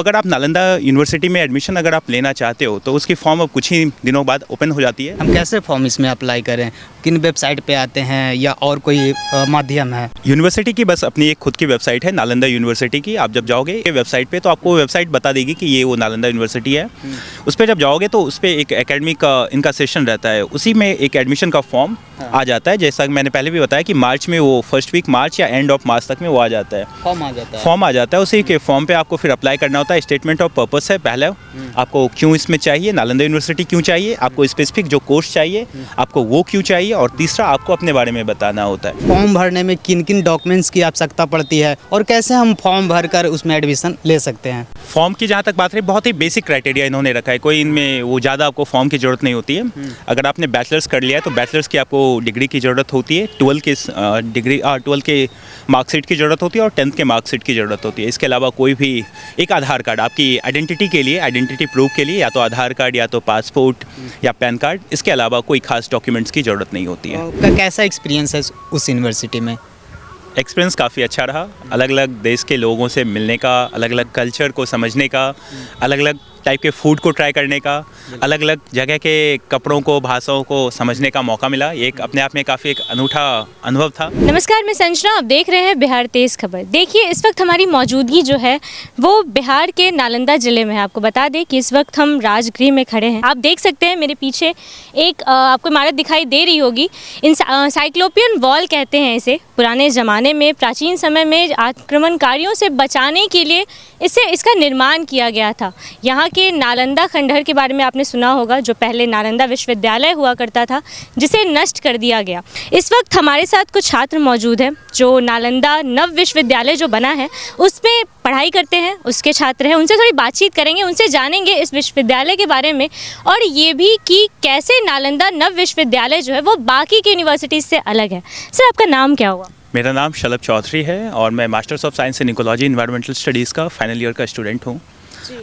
अगर आप नालंदा यूनिवर्सिटी में एडमिशन अगर आप लेना चाहते हो तो उसकी फॉर्म अब कुछ ही दिनों बाद ओपन हो जाती है। हम कैसे फॉर्म इसमें अप्लाई करें, किन वेबसाइट पे आते हैं या और कोई माध्यम है? यूनिवर्सिटी की बस अपनी एक खुद की वेबसाइट है नालंदा यूनिवर्सिटी की। आप जब जाओगे ये वेबसाइट पे तो आपको वेबसाइट बता देगी कि ये वो नालंदा यूनिवर्सिटी है। उस पर जब जाओगे तो उस पर एक एकेडमिक का इनका सेशन रहता है, उसी में एक एडमिशन का फॉर्म आ जाता है। जैसा कि मैंने पहले भी बताया कि मार्च में वो फर्स्ट वीक मार्च या एंड ऑफ मार्च तक में वो आ जाता है, फॉर्म आ जाता है। उसी के फॉर्म पे आपको फिर अप्लाई करना होता है। स्टेटमेंट ऑफ पर्पस है पहला, आपको क्यों इसमें चाहिए, नालंदा यूनिवर्सिटी क्यों चाहिए, आपको स्पेसिफिक जो कोर्स चाहिए आपको वो क्यों चाहिए, और तीसरा आपको अपने बारे में बताना होता है। फॉर्म भरने में किन किन डॉक्यूमेंट्स की आवश्यकता पड़ती है और कैसे हम फॉर्म भरकर उसमें एडमिशन ले सकते हैं? फॉर्म की जहाँ तक बात रही, बहुत ही बेसिक क्राइटेरिया इन्होंने रखा है, कोई इनमें वो ज़्यादा आपको फॉर्म की ज़रूरत नहीं होती है। अगर आपने बैचलर्स कर लिया है तो बैचलर्स की आपको डिग्री की ज़रूरत होती है, 12 के मार्कशीट की ज़रूरत होती है और 10th के मार्कशीट की ज़रूरत होती है। इसके अलावा कोई भी एक आधार कार्ड आपकी आइडेंटिटी के लिए, आइडेंटिटी प्रूफ के लिए, या तो आधार कार्ड या तो पासपोर्ट या पैन कार्ड, इसके अलावा कोई खास डॉक्यूमेंट्स की ज़रूरत नहीं होती है। कैसा एक्सपीरियंस है उस यूनिवर्सिटी में? एक्सपीरियंस काफ़ी अच्छा रहा, अलग अलग देश के लोगों से मिलने का, अलग अलग कल्चर को समझने का, अलग अलग टाइप के फूड को ट्राई करने का, अलग अलग जगह के कपड़ों को, भाषाओं को समझने का मौका मिला। ये एक अपने आप में काफ़ी एक अनूठा अनुभव था। नमस्कार, मैं संजना, आप देख रहे हैं बिहार तेज़ खबर। देखिए, इस वक्त हमारी मौजूदगी जो है वो बिहार के नालंदा ज़िले में है। आपको बता दें कि इस वक्त हम राजगृह में खड़े हैं। आप देख सकते हैं मेरे पीछे एक आपको इमारत दिखाई दे रही होगी। साइक्लोपियन वॉल कहते हैं इसे। पुराने ज़माने में, प्राचीन समय में आक्रमणकारियों से बचाने के लिए इसका निर्माण किया गया था। यहाँ के नालंदा खंडहर के बारे में आपने सुना होगा, जो पहले नालंदा विश्वविद्यालय हुआ करता था, जिसे नष्ट कर दिया गया। इस वक्त हमारे साथ कुछ छात्र मौजूद हैं जो नालंदा नव विश्वविद्यालय जो बना है उसमें पढ़ाई करते हैं, उसके छात्र हैं। उनसे थोड़ी बातचीत करेंगे, उनसे जानेंगे इस विश्वविद्यालय के बारे में, और ये भी कि कैसे नालंदा नव विश्वविद्यालय जो है वो बाकी की यूनिवर्सिटीज़ से अलग है। सर, आपका नाम क्या हुआ? मेरा नाम शलभ चौधरी है और मैं masters of science in ecology environmental studies का फाइनल ईयर का स्टूडेंट हूँ।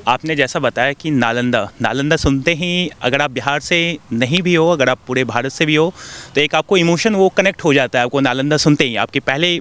आपने जैसा बताया कि नालंदा सुनते ही अगर आप बिहार से नहीं भी हो, अगर आप पूरे भारत से भी हो, तो एक आपको इमोशन वो कनेक्ट हो जाता है। आपको नालंदा सुनते ही आपके पहले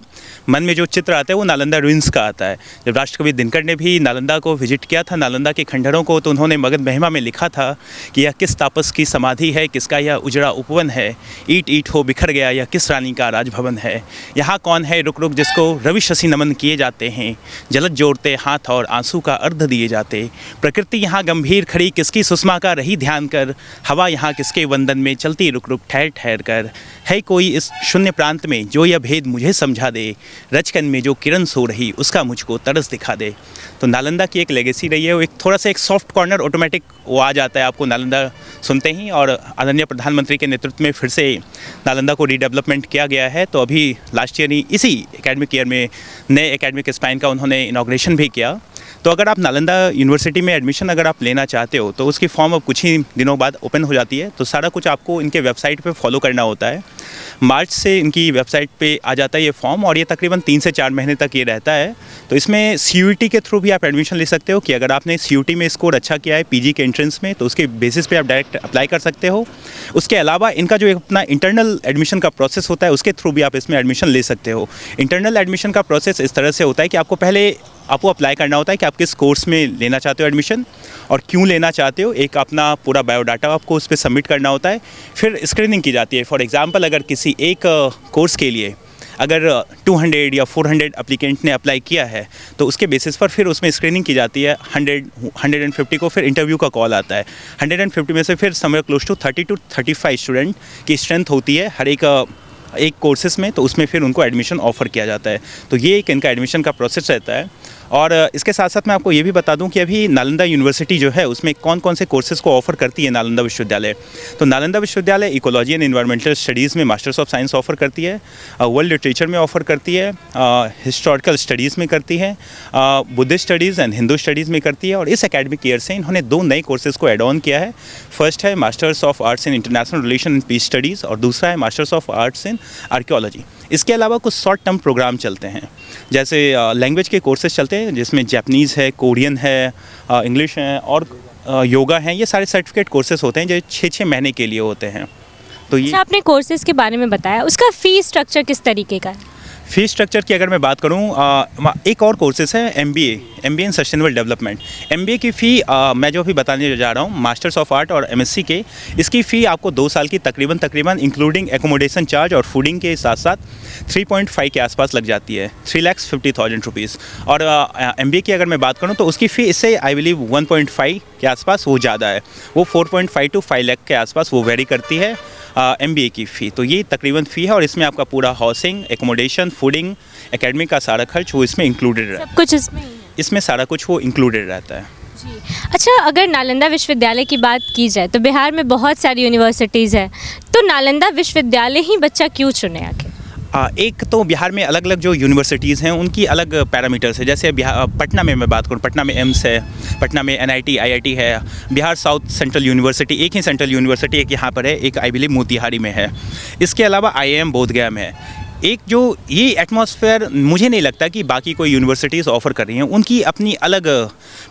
मन में जो चित्र आता है वो नालंदा रुइंस का आता है। जब राष्ट्रकवि दिनकर ने भी नालंदा को विजिट किया था, नालंदा के खंडहरों को, तो उन्होंने मगध महिमा में लिखा था कि यह किस तापस की समाधि है, किसका यह उजड़ा उपवन है, ईट ईट हो बिखर गया, यह किस रानी का राजभवन है। यहाँ कौन है रुक रुक जिसको रवि शशि नमन किए जाते हैं, जलद जोड़ते हाथ और आंसू का अर्ध दिए जाते। प्रकृति यहाँ गंभीर खड़ी, किसकी सुषमा का रही ध्यान कर, हवा यहाँ किसके वंदन में चलती रुक रुक ठहर ठहर कर। है कोई इस शून्य प्रांत में जो यह भेद मुझे समझा दे, रचकन में जो किरण सो रही उसका मुझको तरस दिखा दे। तो नालंदा की एक लेगेसी रही है, वो एक थोड़ा सा एक सॉफ्ट कॉर्नर ऑटोमेटिक वो आ जाता है आपको नालंदा सुनते ही। और आदरणीय प्रधानमंत्री के नेतृत्व में फिर से नालंदा को रीडेवलपमेंट किया गया है। तो अभी लास्ट ईयर ही इसी एकेडमिक ईयर में नए एकेडमिक स्पाइन का उन्होंने इनॉग्रेशन भी किया। तो अगर आप नालंदा यूनिवर्सिटी में एडमिशन अगर आप लेना चाहते हो तो उसकी फॉर्म अब कुछ ही दिनों बाद ओपन हो जाती है। तो सारा कुछ आपको इनके वेबसाइट पे फॉलो करना होता है। मार्च से इनकी वेबसाइट पे आ जाता है ये फॉर्म, और ये तकरीबन 3 से 4 महीने तक ये रहता है। तो इसमें CUET के थ्रू भी आप एडमिशन ले सकते हो कि अगर आपने CUET में स्कोर अच्छा किया है PG के एंट्रेंस में, तो उसके बेसिस पे आप डायरेक्ट अप्लाई कर सकते हो। उसके अलावा इनका जो अपना इंटरनल एडमिशन का प्रोसेस होता है उसके थ्रू भी आप इसमें एडमिशन ले सकते हो। इंटरनल एडमिशन का प्रोसेस इस तरह से होता है कि आपको पहले आपको अप्लाई करना होता है कि आप किस कोर्स में लेना चाहते हो एडमिशन और क्यों लेना चाहते हो। एक अपना पूरा बायोडाटा आपको उस पर सबमिट करना होता है। फिर स्क्रीनिंग की जाती है। फॉर एग्जांपल, अगर किसी एक कोर्स के लिए अगर 200 या 400 एप्लीकेंट ने अप्लाई किया है तो उसके बेसिस पर फिर उसमें स्क्रीनिंग की जाती है। 150 को फिर इंटरव्यू का कॉल आता है। 150 में से फिर somewhere close to 30 to 35 student की स्ट्रेंथ होती है हर एक कोर्सेस में, तो उसमें फिर उनको एडमिशन ऑफ़र किया जाता है। तो ये एक इनका एडमिशन का प्रोसेस रहता है। और इसके साथ साथ मैं आपको ये भी बता दूं कि अभी नालंदा यूनिवर्सिटी जो है उसमें कौन कौन से कोर्सेज़ को ऑफ़र करती है नालंदा विश्वविद्यालय। तो नालंदा विश्वविद्यालय इकोलॉजी एंड एनवायरमेंटल स्टडीज़ में मास्टर्स ऑफ साइंस ऑफ़र करती है, वर्ल्ड लिटरेचर में ऑफ़र करती है, हिस्टोरिकल स्टडीज़ में करती है, Buddhist studies and Hindu studies में करती है। और इस एकेडमिक ईयर से इन्होंने 2 नए कोर्सेज़ को एड ऑन किया है। फर्स्ट है masters of arts in international relation and peace studies, और दूसरा है masters of arts in archaeology. इसके अलावा कुछ शॉर्ट टर्म प्रोग्राम चलते हैं, जैसे लैंग्वेज के कोर्सेज चलते हैं जिसमें जैपनीज़ है, कोरियन है, इंग्लिश है और योगा है। ये सारे सर्टिफिकेट कोर्सेज होते हैं जो 6-6 महीने के लिए होते हैं। तो ये आपने कोर्सेज के बारे में बताया, उसका फ़ी स्ट्रक्चर किस तरीके का है? फीस स्ट्रक्चर की अगर मैं बात करूं, एक और कोर्सेस है MBA in sustainable development. MBA की फ़ी मैं जो अभी बताने जा रहा हूं, मास्टर्स ऑफ आर्ट और एमएससी के, इसकी फ़ी आपको 2 साल की तकरीबन इंक्लूडिंग एकोमोडेशन चार्ज और फूडिंग के साथ साथ 3.5 के आसपास लग जाती है, 3,50,000 रुपीज़। और एमबीए की अगर मैं बात करूं तो उसकी फ़ी इससे आई बिलीव 1.5 के आसपास वो ज़्यादा है, वो 4.5 to 5 लाख के आसपास वो वेरी करती है एमबीए की फ़ी। तो ये तकरीबन फ़ी है और इसमें आपका पूरा हाउसिंग, एकोमोडेशन, फूडिंग, एकेडमिक का सारा खर्च वो इसमें इंक्लूडेड रहता है। सब कुछ इसमें ही है। इसमें सारा कुछ वो इंक्लूडेड रहता है। जी। अच्छा, अगर नालंदा विश्वविद्यालय की बात की जाए तो बिहार में बहुत सारी यूनिवर्सिटीज़ है, तो नालंदा विश्वविद्यालय ही बच्चा क्यों चुने आके? एक तो बिहार में अलग अलग जो यूनिवर्सिटीज़ हैं उनकी अलग पैरामीटर्स है। जैसे पटना में मैं बात करूँ, पटना में एम्स है, पटना में एनआईटी आईआईटी है, बिहार साउथ सेंट्रल यूनिवर्सिटी, एक ही सेंट्रल यूनिवर्सिटी एक यहाँ पर है, एक आई बिलीव मोतिहारी में है। इसके अलावा आईआईएम बोधगया में है। एक जो ये एटमॉस्फेयर मुझे नहीं लगता कि बाकी कोई यूनिवर्सिटीज़ ऑफ़र कर रही हैं, उनकी अपनी अलग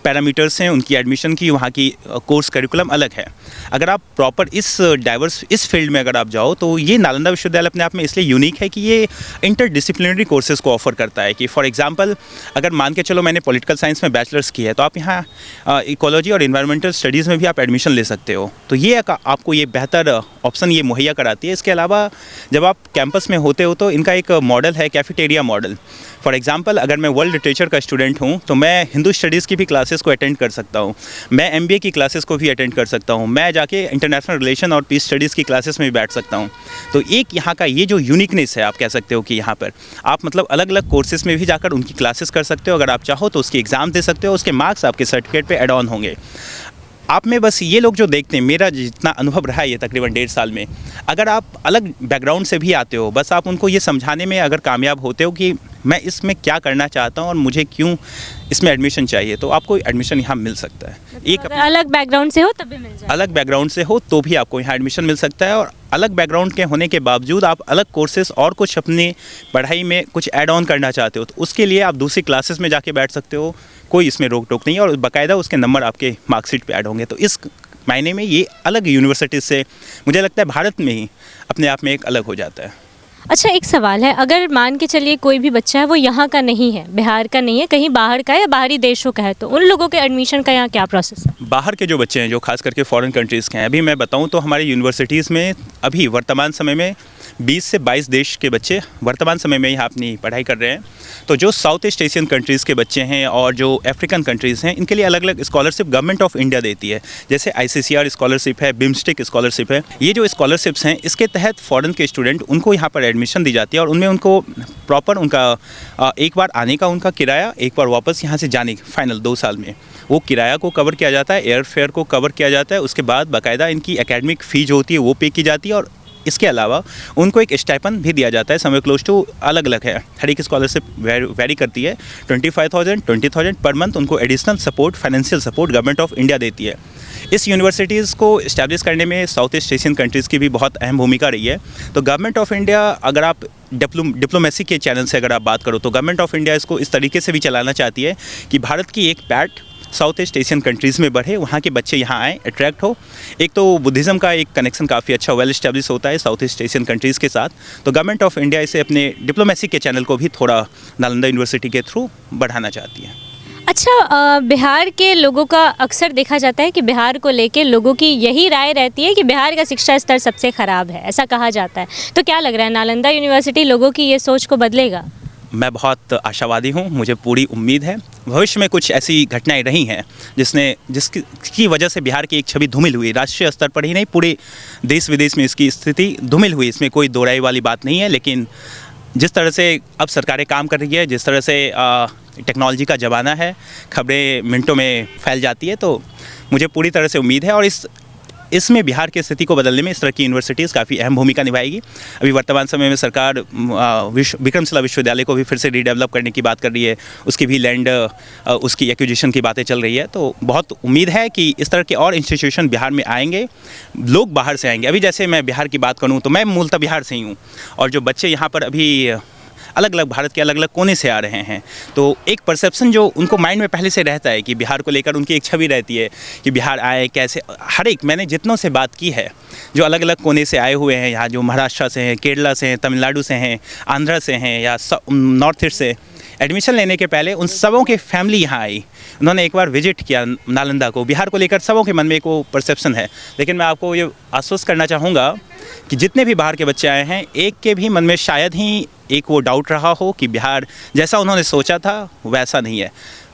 पैरामीटर्स हैं, उनकी एडमिशन की, वहाँ की कोर्स करिकुलम अलग है। अगर आप प्रॉपर इस फील्ड में अगर आप जाओ तो ये नालंदा विश्वविद्यालय अपने आप में इसलिए यूनिक है कि ये इंटरडिसिप्लिनरी कोर्सेज़ को ऑफ़र करता है। कि फॉर एग्जांपल अगर मान के चलो मैंने पॉलिटिकल साइंस में बैचलर्स की है तो आप यहाँ इकोलॉजी और इन्वायरमेंटल स्टडीज़ में भी आप एडमिशन ले सकते हो। तो ये आपको ये बेहतर ऑप्शन ये मुहैया कराती है। इसके अलावा जब आप कैंपस में होते हो तो इनका एक मॉडल है कैफेटेरिया मॉडल। फॉर एग्जांपल अगर मैं वर्ल्ड लिटरेचर का स्टूडेंट हूँ तो मैं हिंदू स्टडीज़ की भी क्लासेस को अटेंड कर सकता हूँ, मैं एमबीए की क्लासेस को भी अटेंड कर सकता हूँ, मैं जाके इंटरनेशनल रिलेशन और पीस स्टडीज़ की क्लासेस में भी बैठ सकता हूँ। तो एक यहाँ का ये जो यूनिकनेस है, आप कह सकते हो कि यहाँ पर आप मतलब अलग अलग कोर्सेज में भी जाकर उनकी क्लासेस कर सकते हो। अगर आप चाहो तो उसकी एग्ज़ाम दे सकते हो, उसके मार्क्स आपके सर्टिफिकेट पे ऐड ऑन होंगे। आप में बस ये लोग जो देखते हैं, मेरा जितना अनुभव रहा है ये तकरीबन 1.5 साल में, अगर आप अलग बैकग्राउंड से भी आते हो, बस आप उनको ये समझाने में अगर कामयाब होते हो कि मैं इसमें क्या करना चाहता हूँ और मुझे क्यों इसमें एडमिशन चाहिए, तो आपको एडमिशन यहाँ मिल सकता है। एक अलग बैकग्राउंड से हो तब भी मिल जाए। अलग बैकग्राउंड से हो तो भी आपको यहाँ एडमिशन मिल सकता है। और अलग बैकग्राउंड के होने के बावजूद आप अलग कोर्सेज और कुछ अपनी पढ़ाई में कुछ ऐड ऑन करना चाहते हो तो उसके लिए आप दूसरी क्लासेस में जाके बैठ सकते हो, कोई इसमें रोक टोक नहीं है और बाकायदा उसके नंबर आपके मार्कशीट पे ऐड होंगे। तो इस मायने में ये अलग यूनिवर्सिटीज़ से मुझे लगता है भारत में ही अपने आप में एक अलग हो जाता है। अच्छा, एक सवाल है, अगर मान के चलिए कोई भी बच्चा है वो यहाँ का नहीं है, बिहार का नहीं है, कहीं बाहर का है या बाहरी देशों का है, तो उन लोगों के एडमिशन का यहाँ क्या प्रोसेस है? बाहर के जो बच्चे हैं, जो खास करके फॉरेन कंट्रीज़ के हैं, अभी मैं बताऊं तो हमारी यूनिवर्सिटीज़ में अभी वर्तमान समय में 20 से 22 देश के बच्चे वर्तमान समय में यहाँ अपनी पढ़ाई कर रहे हैं। तो जो साउथ ईस्ट एशियन कंट्रीज़ के बच्चे हैं और जो अफ्रीकन कंट्रीज़ हैं, इनके लिए अलग अलग स्कॉलरशिप गवर्नमेंट ऑफ इंडिया देती है। जैसे ICCR स्कॉलरशिप है, बिम्स्टेक स्कॉलरशिप है। ये जो स्कॉलरशिप्स हैं, इसके तहत फॉरेन के स्टूडेंट उनको यहाँ पर एडमिशन दी जाती है और उनमें उनको प्रॉपर उनका एक बार आने का उनका किराया, एक बार वापस यहाँ से जाने फाइनल 2 साल में वो किराया को कवर किया जाता है, एयर फेयर को कवर किया जाता है। उसके बाद बाकायदा इनकी एकेडमिक फ़ी जो होती है वो पे की जाती है और इसके अलावा उनको एक स्टाइपेंड भी दिया जाता है, समय क्लोज टू अलग अलग है, हर एक स्कॉलरशिप वेरी करती है। 25,000 20,000 पर मंथ उनको additional support, financial support government of India देती है। इस यूनिवर्सिटीज़ को इस्टेब्लिश करने में साउथ ईस्ट एशियन कंट्रीज़ की भी बहुत अहम भूमिका रही है। तो गवर्नमेंट ऑफ इंडिया, अगर आप डिप्लोमेसी के चैनल से अगर आप बात करो तो गवर्नमेंट ऑफ इंडिया इसको इस तरीके से भी चलाना चाहती है कि भारत की एक पैठ साउथ ईस्ट एशियन कंट्रीज़ में बढ़े, वहाँ के बच्चे यहाँ आएँ, अट्रैक्ट हो। एक तो बुद्धिज़्म का एक कनेक्शन काफ़ी अच्छा वेल एस्टेब्लिश होता है साउथ ईस्ट एशियन कंट्रीज़ के साथ। तो गवर्नमेंट ऑफ इंडिया इसे अपने डिप्लोमेसी के चैनल को भी थोड़ा नालंदा यूनिवर्सिटी के थ्रू बढ़ाना चाहती है। अच्छा, बिहार के लोगों का अक्सर देखा जाता है कि बिहार को लेके लोगों की यही राय रहती है कि बिहार का शिक्षा स्तर सबसे ख़राब है, ऐसा कहा जाता है। तो क्या लग रहा है, नालंदा यूनिवर्सिटी लोगों की ये सोच को बदलेगा? मैं बहुत आशावादी हूँ, मुझे पूरी उम्मीद है। भविष्य में कुछ ऐसी घटनाएं रही हैं जिसकी वजह से बिहार की एक छवि धूमिल हुई, राष्ट्रीय स्तर पर ही नहीं पूरे देश विदेश में इसकी स्थिति धूमिल हुई, इसमें कोई दो राय वाली बात नहीं है। लेकिन जिस तरह से अब सरकारें काम कर रही है, जिस तरह से टेक्नोलॉजी का ज़माना है, खबरें मिनटों में फैल जाती है, तो मुझे पूरी तरह से उम्मीद है और इसमें बिहार की स्थिति को बदलने में इस तरह की यूनिवर्सिटीज़ काफ़ी अहम भूमिका निभाएगी। अभी वर्तमान समय में सरकार विक्रमशिला विश्वविद्यालय को भी फिर से रीडेवलप करने की बात कर रही है, उसकी भी लैंड उसकी एक्विजिशन की बातें चल रही है। तो बहुत उम्मीद है कि इस तरह के और इंस्टीट्यूशन बिहार में आएंगे, लोग बाहर से आएंगे। अभी जैसे मैं बिहार की बात करूँ तो मैं मूलतः बिहार से ही हूँ और जो बच्चे यहाँ पर अभी अलग अलग भारत के अलग अलग कोने से आ रहे हैं, तो एक परसेप्शन जो उनको माइंड में पहले से रहता है कि बिहार को लेकर उनकी एक छवि रहती है कि बिहार आए कैसे। हर एक मैंने जितनों से बात की है जो अलग अलग कोने से आए हुए हैं यहाँ, जो महाराष्ट्र से हैं, केरला से हैं, तमिलनाडु से हैं, आंध्रा से हैं या नॉर्थ ईस्ट से, एडमिशन लेने के पहले उन सबों के फैमिली यहाँ आई, उन्होंने एक बार विजिट किया नालंदा को। बिहार को लेकर सबों के मन में एक वो परसेप्शन है, लेकिन मैं आपको ये आश्वस्त करना चाहूँगा कि जितने भी बाहर के बच्चे आए हैं, एक के भी मन में शायद ही एक वो डाउट रहा हो कि बिहार जैसा उन्होंने सोचा था वैसा नहीं है।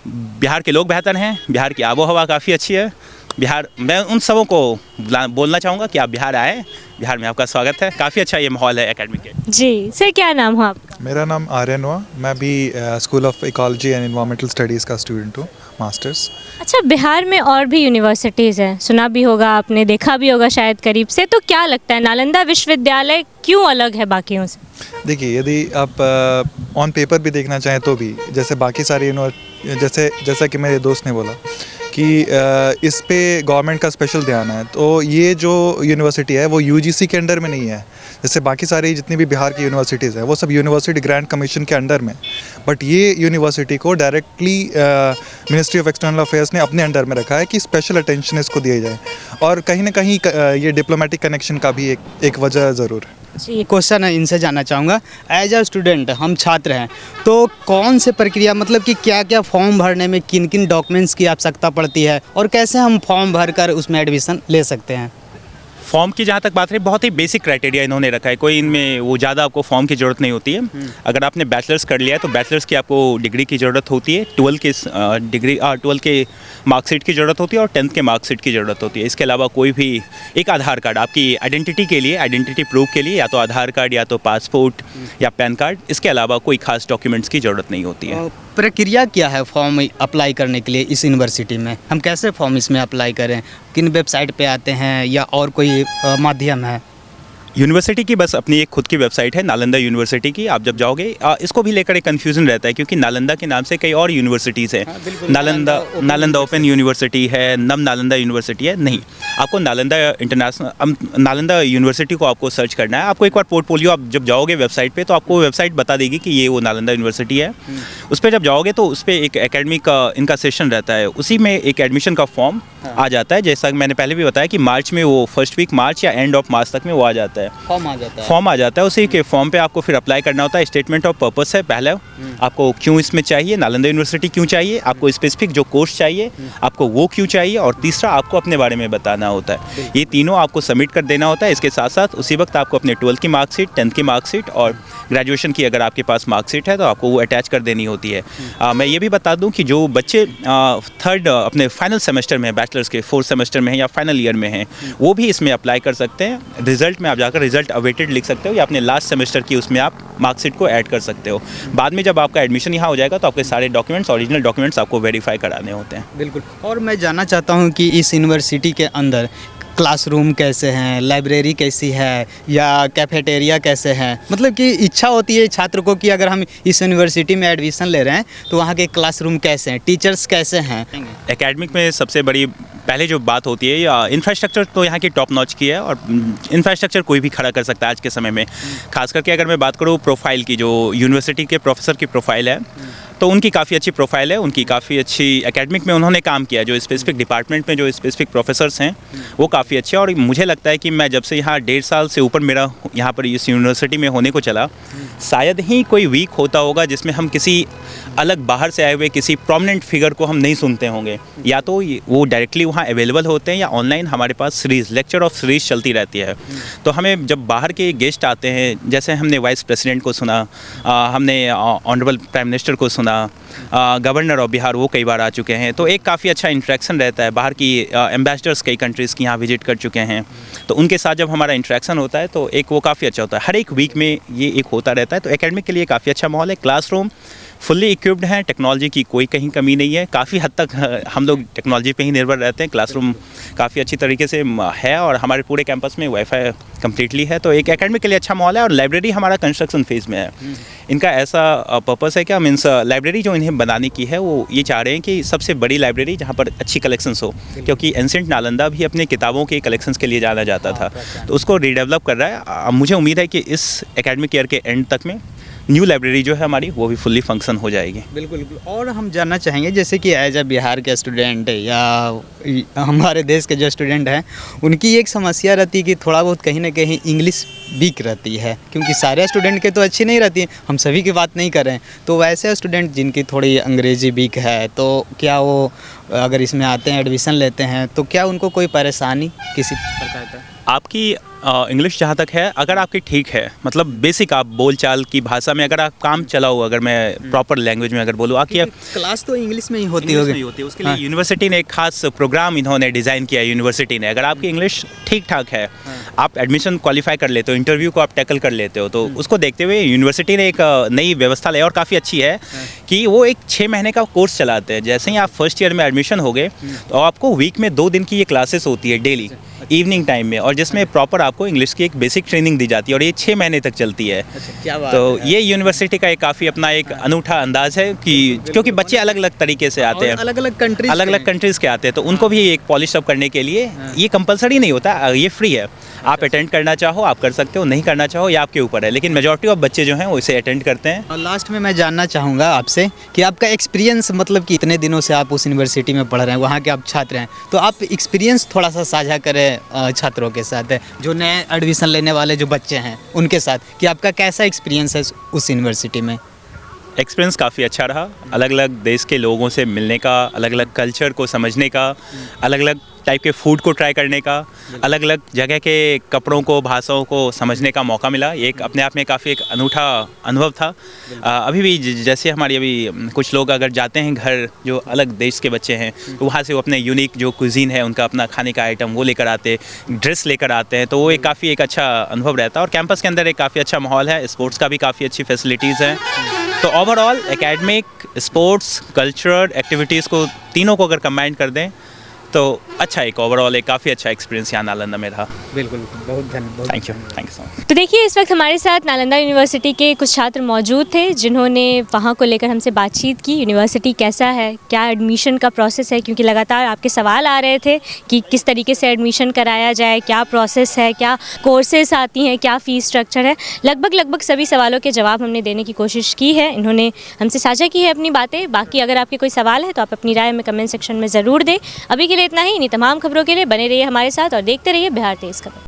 बिहार के लोग बेहतर हैं, बिहार की आबो हवा काफ़ी अच्छी है। बिहार, मैं उन सबों को बोलना चाहूँगा कि आप बिहार आए, बिहार में आपका स्वागत है। काफ़ी अच्छा ये माहौल है एकेडमिक के। जी सर, क्या नाम हो आपका? मेरा नाम आर्यन हुआ, मैं भी school of ecology and environmental studies का स्टूडेंट हूँ, मास्टर्स। अच्छा, बिहार में और भी यूनिवर्सिटीज़ हैं, सुना भी होगा आपने, देखा भी होगा शायद करीब से, तो क्या लगता है नालंदा विश्वविद्यालय क्यों अलग है बाकियों से? देखिए, यदि आप ऑन पेपर भी देखना चाहें तो भी, जैसे बाकी सारे जैसा कि मेरे दोस्त ने बोला कि इस पे गवर्नमेंट का स्पेशल ध्यान है, तो ये जो यूनिवर्सिटी है वो यूजीसी के अंडर में नहीं है। जैसे बाकी सारी जितनी भी बिहार की यूनिवर्सिटीज़ हैं वो सब यूनिवर्सिटी ग्रांट कमीशन के अंडर में, बट ये यूनिवर्सिटी को directly ministry of external affairs ने अपने अंडर में रखा है कि स्पेशल अटेंशन इसको दिया जाए, और कहीं ना कहीं ये डिप्लोमेटिक कनेक्शन का भी एक वजह ज़रूर है। जी, क्वेश्चन है इनसे जानना चाहूँगा, एज अ स्टूडेंट हम छात्र हैं, तो कौन से प्रक्रिया, मतलब कि क्या क्या फॉर्म भरने में किन किन डॉक्यूमेंट्स की आवश्यकता पड़ती है और कैसे हम फॉर्म भरकर उसमें एडमिशन ले सकते हैं? फॉर्म की जहाँ तक बात रही, बहुत ही बेसिक क्राइटेरिया इन्होंने रखा है, कोई इनमें वो ज़्यादा आपको फॉर्म की ज़रूरत नहीं होती है। अगर आपने बैचलर्स कर लिया है तो बैचलर्स की आपको डिग्री की ज़रूरत होती है, 12 के मार्कशीट की ज़रूरत होती है और 10th के मार्कशीट की ज़रूरत होती है। इसके अलावा कोई भी एक आधार कार्ड आपकी आइडेंटिटी के लिए, आइडेंटिटी प्रूफ के लिए, या तो आधार कार्ड या तो पासपोर्ट या पैन कार्ड, इसके अलावा कोई खास डॉक्यूमेंट्स की ज़रूरत नहीं होती है। प्रक्रिया क्या है फॉर्म अप्लाई करने के लिए इस यूनिवर्सिटी में? हम कैसे फॉर्म इसमें अप्लाई करें? किन वेबसाइट पे आते हैं या और कोई माध्यम है? यूनिवर्सिटी की बस अपनी एक खुद की वेबसाइट है, नालंदा यूनिवर्सिटी की। आप जब जाओगे, इसको भी लेकर एक कन्फ्यूज़न रहता है क्योंकि नालंदा के नाम से कई और यूनिवर्सिटीज़ हैं। नालंदा ओपन यूनिवर्सिटी है, नम नालंदा यूनिवर्सिटी है। नहीं, आपको नालंदा यूनिवर्सिटी को आपको सर्च करना है। आपको एक बार पोर्टफोलियो, आप जब जाओगे वेबसाइट पे तो आपको वेबसाइट बता देगी कि ये वो नालंदा यूनिवर्सिटी है। उस पर जब जाओगे तो उस पर एक एकेडमिक का इनका सेशन रहता है, उसी में एक एडमिशन का फॉर्म आ जाता है। जैसा मैंने पहले भी बताया कि मार्च में वो फर्स्ट वीक मार्च या एंड ऑफ मार्च तक में वो आ जाता है, फॉर्म आ जाता है। उसी के फॉर्म पे आपको फिर अप्लाई करना होता है। स्टेटमेंट ऑफ पर्पस है पहला, आपको क्यों इसमें चाहिए, नालंदा यूनिवर्सिटी क्यों चाहिए, आपको स्पेसिफिक जो कोर्स चाहिए आपको वो क्यों चाहिए, और तीसरा आपको अपने बारे में बताना होता है। ये तीनों आपको सबमिट कर देना होता है। इसके साथ साथ उसी वक्त आपको अपने 12th की मार्कशीट, 10th की मार्कशीट और ग्रेजुएशन की अगर आपके पास मार्कशीट है तो आपको वो अटैच कर देनी होती है। मैं ये भी बता दूं कि जो बच्चे थर्ड अपने फाइनल सेमेस्टर में, बैचलर्स के 4th सेमेस्टर में हैं या फाइनल ईयर में हैं, वो भी इसमें अप्लाई कर सकते हैं। रिजल्ट में आप जाकर रिजल्ट अवेटेड लिख सकते हो या अपने लास्ट सेमेस्टर की उसमें आप मार्कशीट को ऐड कर सकते हो। बाद में जब आपका एडमिशन यहाँ हो जाएगा तो आपके सारे डॉक्यूमेंट्स, ओरिजिनल डॉक्यूमेंट्स आपको वेरीफाई कराने होते हैं। बिल्कुल। और मैं जानना चाहता हूँ कि इस यूनिवर्सिटी के अंदर क्लासरूम कैसे हैं, लाइब्रेरी कैसी है या कैफेटेरिया कैसे हैं? मतलब कि इच्छा होती है छात्र को कि अगर हम इस यूनिवर्सिटी में एडमिशन ले रहे हैं तो वहाँ के क्लासरूम कैसे हैं, टीचर्स कैसे हैं? एकेडमिक में सबसे बड़ी पहले जो बात होती है, या इंफ्रास्ट्रक्चर तो यहाँ की टॉप नॉच की है, और इंफ्रास्ट्रक्चर कोई भी खड़ा कर सकता है आज के समय में। खास करके अगर मैं बात करूँ प्रोफाइल की, जो यूनिवर्सिटी के प्रोफेसर की प्रोफाइल है, तो उनकी काफ़ी अच्छी प्रोफाइल है, उनकी काफ़ी अच्छी एकेडमिक में उन्होंने काम किया। जो स्पेसिफिक डिपार्टमेंट में जो स्पेसिफिक प्रोफेसर्स हैं वो काफ़ी अच्छे, और मुझे लगता है कि मैं जब से यहाँ 1.5 साल से ऊपर मेरा यहाँ पर इस यूनिवर्सिटी में होने को चला, शायद ही कोई वीक होता होगा जिसमें हम किसी अलग बाहर से आए हुए किसी प्रोमिनेंट फिगर को हम नहीं सुनते होंगे। या तो वो डायरेक्टली वहाँ अवेलेबल होते हैं या ऑनलाइन हमारे पास सीरीज़, लेक्चर ऑफ सीरीज़ चलती रहती है। तो हमें जब बाहर के गेस्ट आते हैं, जैसे हमने वाइस प्रेसिडेंट को सुना, हमने ऑनरेबल प्राइम मिनिस्टर को सुना, गवर्नर ऑफ बिहार वो कई बार आ चुके हैं, तो एक काफ़ी अच्छा इंटरेक्शन रहता है। बाहर की एम्बेसडर्स कई कंट्रीज़ की यहाँ विजिट कर चुके हैं, तो उनके साथ जब हमारा इंटरेक्शन होता है तो एक वो काफ़ी अच्छा होता है। हर एक वीक में ये एक होता रहता है, तो एकेडमिक के लिए काफ़ी अच्छा माहौल है। क्लासरूम फुल्ली इक्विप्ड हैं, टेक्नोलॉजी की कोई कहीं कमी नहीं है। काफ़ी हद तक हम लोग टेक्नोलॉजी पे ही निर्भर रहते हैं। क्लासरूम काफ़ी अच्छी तरीके से है और हमारे पूरे कैंपस में वाईफाई कम्प्लीटली है, तो एक एकेडमिक के लिए अच्छा माहौल है। और लाइब्रेरी हमारा कंस्ट्रक्शन फेज़ में है। इनका ऐसा पर्पस है कि मीन्स लाइब्रेरी जो इन्हें बनाने की है वो ये चाह रहे हैं कि सबसे बड़ी लाइब्रेरी जहाँ पर अच्छी कलेक्शंस हो, क्योंकि एंशिएंट नालंदा भी अपने किताबों के कलेक्शंस के लिए जाना जाता था, तो उसको रीडेवलप कर रहा है। मुझे उम्मीद है कि इस एकेडमिक ईयर के एंड तक में न्यू लाइब्रेरी जो है हमारी वो भी फुल्ली फंक्शन हो जाएगी। बिल्कुल बिल्कुल। और हम जानना चाहेंगे जैसे कि एज अ बिहार के स्टूडेंट या हमारे देश के जो स्टूडेंट हैं उनकी एक समस्या रहती है कि थोड़ा बहुत कहीं ना कहीं इंग्लिश वीक रहती है, क्योंकि सारे स्टूडेंट के तो अच्छी नहीं रहती है, हम सभी की बात नहीं कर रहे हैं। तो वैसे स्टूडेंट जिनकी थोड़ी अंग्रेजी वीक है तो क्या वो अगर इसमें आते हैं एडमिशन लेते हैं तो क्या उनको कोई परेशानी किसी प्रकार का? आपकी इंग्लिश जहाँ तक है अगर आपकी ठीक है, मतलब बेसिक आप बोलचाल की भाषा में अगर आप काम चलाओ, अगर मैं प्रॉपर लैंग्वेज में अगर बोलूँ आपकी क्लास तो इंग्लिश में ही होती इंग्लिश होगी। नहीं होती, उसके लिए यूनिवर्सिटी ने एक खास प्रोग्राम इन्होंने डिज़ाइन किया है यूनिवर्सिटी ने। अगर आपकी इंग्लिश ठीक ठाक है, आप एडमिशन क्वालिफाई कर लेते हो, इंटरव्यू को आप टैकल कर लेते हो, तो उसको देखते हुए यूनिवर्सिटी ने एक नई व्यवस्था लाई और काफ़ी अच्छी है कि वो एक 6 महीने का कोर्स चलाते हैं। जैसे ही आप फर्स्ट ईयर में एडमिशन हो गए तो आपको वीक में 2 दिन की ये क्लासेस होती है डेली इवनिंग टाइम में, और जिसमें प्रॉपर आपको इंग्लिश की एक बेसिक ट्रेनिंग दी जाती है और ये 6 महीने तक चलती है। क्या बात तो है। ये यूनिवर्सिटी का एक काफ़ी अपना एक अनूठा अंदाज है कि क्योंकि बच्चे अलग अलग तरीके से आते हैं, अलग अलग कंट्रीज अलग अलग कंट्रीज़ के आते हैं, तो उनको भी एक पॉलिश अप करने के लिए ये कंपलसरी नहीं होता, ये फ्री है। आप अटेंड करना चाहो आप कर सकते हो, नहीं करना चाहो ये आपके ऊपर है, लेकिन मेजॉरिटी ऑफ बच्चे जो हैं वो इसे अटेंड करते हैं। और लास्ट में मैं जानना चाहूँगा आपसे कि आपका एक्सपीरियंस, मतलब कि इतने दिनों से आप उस यूनिवर्सिटी में पढ़ रहे हैं, वहाँ के आप छात्र हैं, तो आप एक्सपीरियंस थोड़ा सा साझा करें छात्रों के साथ, जो नए एडमिशन लेने वाले जो बच्चे हैं उनके साथ, कि आपका कैसा एक्सपीरियंस है उस यूनिवर्सिटी में? एक्सपीरियंस काफ़ी अच्छा रहा, अलग अलग देश के लोगों से मिलने का, अलग अलग कल्चर को समझने का, अलग अलग टाइप के फूड को ट्राई करने का, अलग अलग जगह के कपड़ों को, भाषाओं को समझने का मौका मिला। ये एक अपने आप में काफ़ी एक अनूठा अनुभव था। अभी भी जैसे हमारी अभी कुछ लोग अगर जाते हैं घर जो अलग देश के बच्चे हैं, तो वहाँ से वो अपने यूनिक जो कुजीन है उनका अपना खाने का आइटम वो लेकर आते, ड्रेस लेकर आते हैं, तो वो एक काफ़ी एक अच्छा अनुभव रहता है। और कैंपस के अंदर एक काफ़ी अच्छा माहौल है, स्पोर्ट्स का भी काफ़ी अच्छी फैसिलिटीज़ हैं। तो overall academic, sports, cultural activities को तीनों को अगर कंबाइन कर दें तो अच्छा एक ओवरऑल एक काफ़ी अच्छा एक्सपीरियंस यहाँ नालंदा में रहा। बिल्कुल, बहुत धन्यवाद। Thank you so much. तो देखिए इस वक्त हमारे साथ नालंदा यूनिवर्सिटी के कुछ छात्र मौजूद थे जिन्होंने वहाँ को लेकर हमसे बातचीत की। यूनिवर्सिटी कैसा है, क्या एडमिशन का प्रोसेस है, क्योंकि लगातार आपके सवाल आ रहे थे कि किस तरीके से एडमिशन कराया जाए, क्या प्रोसेस है, क्या कोर्सेस आती हैं, क्या फ़ीस स्ट्रक्चर है। लगभग सभी सवालों के जवाब हमने देने की कोशिश की है। इन्होंने हमसे साझा की है अपनी बातें। बाकी अगर आपके कोई सवाल है तो आप अपनी राय में कमेंट सेक्शन में ज़रूर दें। अभी के लिए इतना ही। इन्हीं तमाम खबरों के लिए बने रहिए हमारे साथ और देखते रहिए बिहार तेज़ खबर।